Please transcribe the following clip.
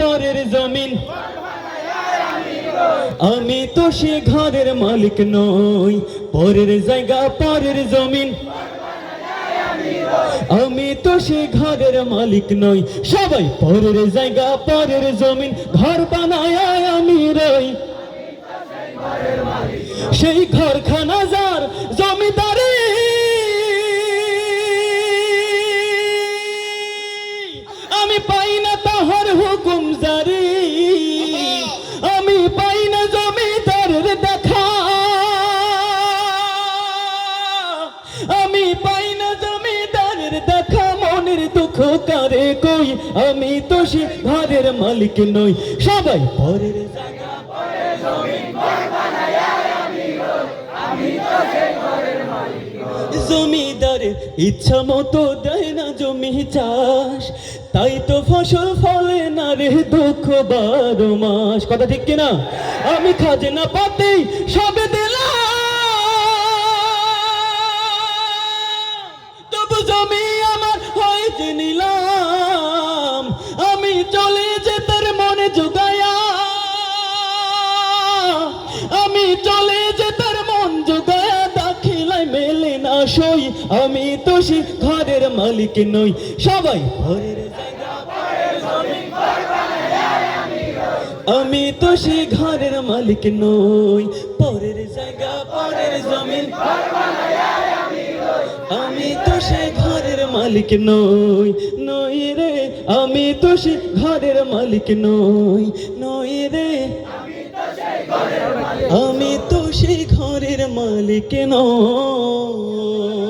পরের জমিন আমি তো সে ঘরের মালিক নই, পরের জায়গা পরের জমিন আমি তো সে ঘরের মালিক নই। সবাই পরের জায়গা পরের জমিন ঘর বানায় আমি রই, সেই ঘরখানা যার জমিদারি আমি পাই না তাহার হুকুম জারি, আমি পাই না জমিদারের দেখা, আমি পাই না জমিদারের দেখা। মনের দুঃখ কারে কই, আমি তো সে ঘরের মালিক নই। সবাই পরের জায়গা পরের জমিন ঘর বানায় আমি রই, আমি তো সে ঘরের মালিক নই। জমিদারের ইচ্ছা মতো দেয় না জমি চাষ, তাই তো ফসল ফলে না রে দুঃখ 12 মাস। কথা ঠিক কিনা? আমি খাজনা পাতি সবে দিলাম, তবু জমি আমার হয় যে নিলাম। আমি চলে যে তার মনে জোগায়া, আমি চলে যে তার মন জোগায়া, দাখিলায় মেলে না সই, আমি তো সে ঘরের মালিক নই। সবাই ঘরের আমি তো সে ঘরের মালিক নই, পরের জায়গা পরের জমিন আমি তো সে ঘরের মালিক নই, নই রে আমি তো সে ঘরের মালিক নই, নই রে আমি তো সে ঘরের মালিক নই।